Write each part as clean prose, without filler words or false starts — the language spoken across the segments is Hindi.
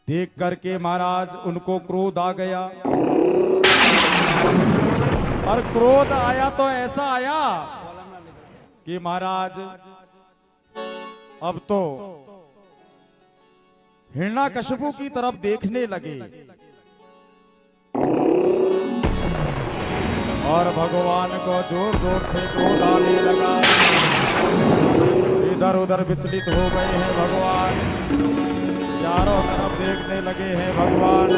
देख करके महाराज उनको क्रोध आ गया। और क्रोध आया तो ऐसा आया कि महाराज अब तो हिरण्यकशिपु की तरफ देखने लगे और भगवान को जोर जोर से क्रोध आने लगा। इधर उधर विचलित हो गए हैं भगवान, चारों तरफ देखने लगे हैं भगवान।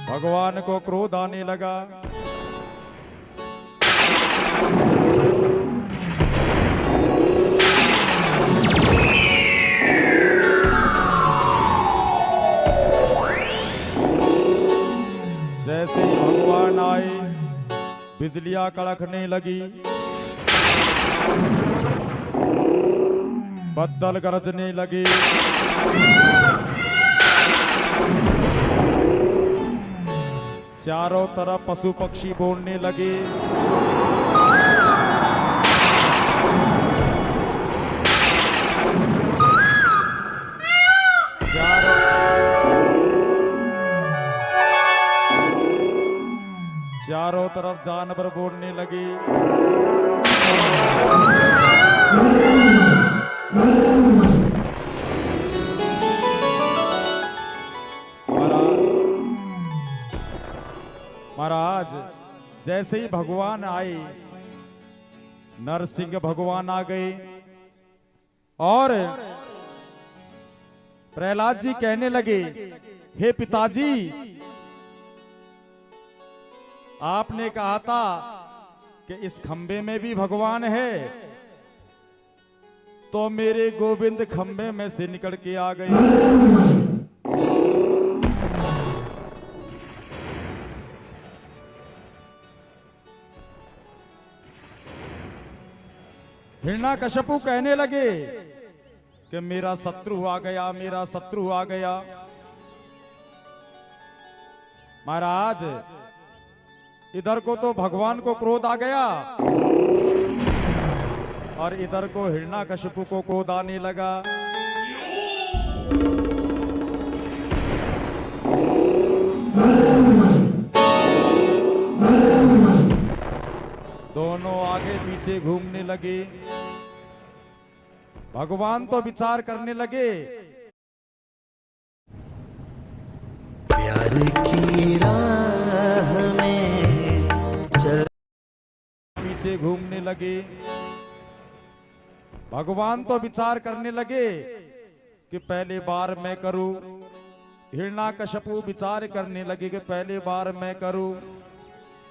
भगवान को क्रोध आने लगा। जैसे ही भगवान आए बिजलियां कड़कने लगी, बदल गरजने लगे, चारों तरफ पशु पक्षी बोलने लगे। चारों तरफ जानवर बोलने लगे। महाराज जैसे ही भगवान आए, नरसिंह भगवान आ गए और प्रहलाद जी कहने लगे, हे पिताजी, आपने कहा था कि इस खंबे में भी भगवान है, तो मेरे गोविंद खंबे में से निकल के आ गए। हिरण्यकशिपु कहने लगे कि मेरा शत्रु आ गया, मेरा शत्रु आ गया। महाराज इधर को तो भगवान को क्रोध आ गया और इधर को हिरण्यकशिपु को क्रोध आने लगा। दोनों आगे पीछे घूमने लगे। भगवान तो विचार करने लगे, प्यार की राह में चल। पीछे घूमने लगे। भगवान तो विचार करने लगे कि पहले बार मैं करूं। हिरण्यकशिपु विचार करने लगे कि पहले बार मैं करूं।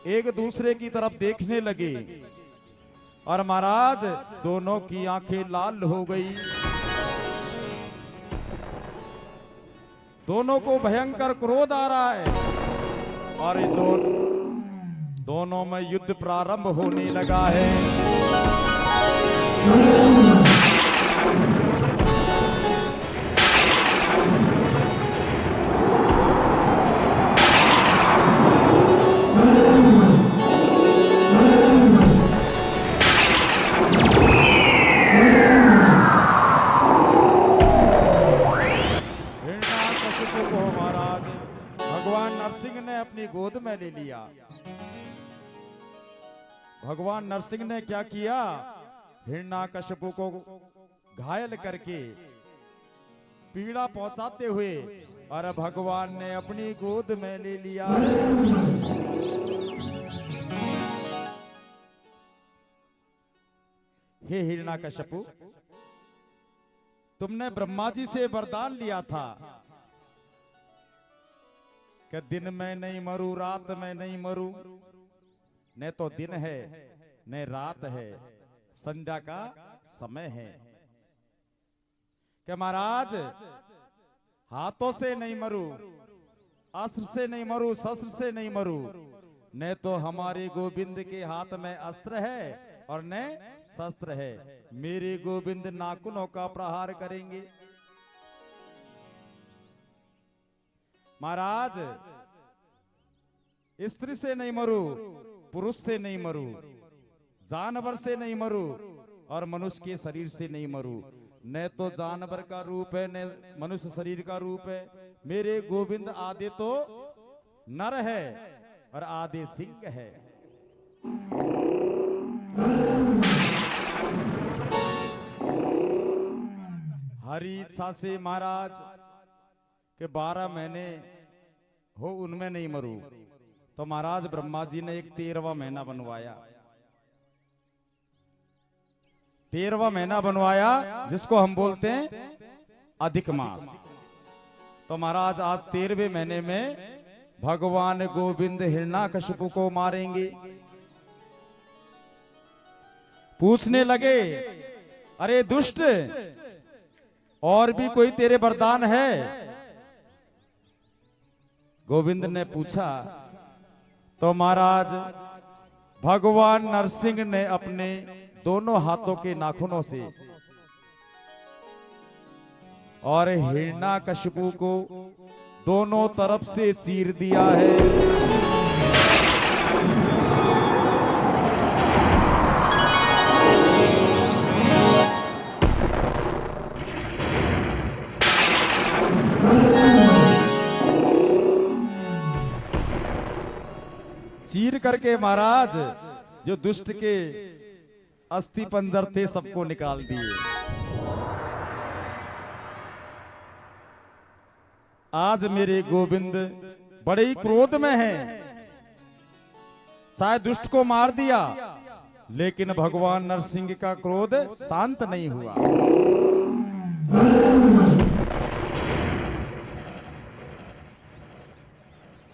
एक दूसरे की तरफ देखने लगे और महाराज दोनों की आंखें लाल हो गई। दोनों को भयंकर क्रोध आ रहा है और दोनों में युद्ध प्रारंभ होने लगा है। भगवान नरसिंह ने अपनी गोद में ले लिया। भगवान नरसिंह ने क्या किया, हिरण्यकशिपु को घायल करके पीड़ा पहुंचाते हुए और भगवान ने अपनी गोद में ले लिया। हे हिरण्यकशिपु, तुमने ब्रह्मा जी से वरदान लिया था कि दिन में नहीं मरूं, रात में नहीं मरूं। न तो दिन है न रात है, संध्या का समय है। कि महाराज हाथों से नहीं मरूं, अस्त्र से नहीं मरूं, शस्त्र से नहीं मरूं। न तो हमारे गोविंद के हाथ में अस्त्र है और न शस्त्र है। मेरे गोविंद नाखूनों का प्रहार करेंगे। महाराज स्त्री से नहीं मरूं, पुरुष से नहीं मरूं, जानवर से नहीं मरूं और मनुष्य के शरीर से नहीं मरूं। न तो जानवर का रूप है न मनुष्य शरीर का रूप है। मेरे गोविंद आधे तो नर है और आधे सिंह है। हरी इच्छा से महाराज के 12 महीने हो उनमें नहीं मरू, तो महाराज ब्रह्मा जी ने एक 13वां महीना बनवाया। 13वां महीना बनवाया जिसको हम बोलते हैं अधिक मास। तो महाराज आज 13वें महीने में भगवान गोविंद हिरण्याकशिपु को मारेंगे। पूछने लगे, अरे दुष्ट, और भी कोई तेरे वरदान है? गोविंद ने पूछा तो महाराज भगवान नरसिंह ने अपने दोनों हाथों के नाखूनों से और हिरण्याकशिपु को दोनों तरफ से चीर दिया है। चीर करके महाराज जो दुष्ट के अस्थि पंजर थे सबको निकाल दिए। आज मेरे गोविंद बड़े ही क्रोध में हैं। चाहे दुष्ट को मार दिया, लेकिन भगवान नरसिंह का क्रोध शांत नहीं हुआ।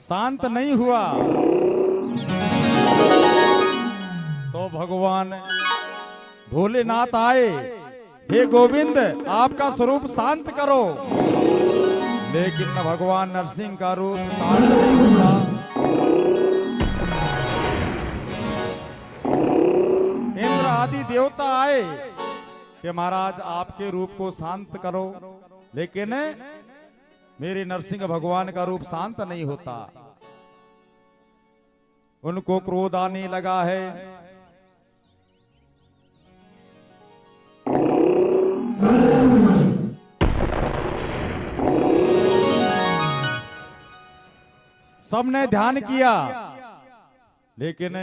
शांत नहीं हुआ तो भगवान भोलेनाथ आए, हे गोविंद आपका स्वरूप शांत करो। लेकिन भगवान नरसिंह का रूप शांत नहीं हुआ। इंद्र आदि देवता आए कि महाराज आपके रूप को शांत करो, लेकिन मेरे नरसिंह भगवान का रूप शांत नहीं होता। उनको क्रोध आने लगा है। सबने ध्यान किया, लेकिन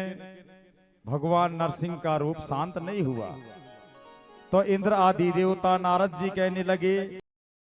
भगवान नरसिंह का रूप शांत नहीं हुआ। तो इंद्र आदि देवता नारद जी कहने लगे,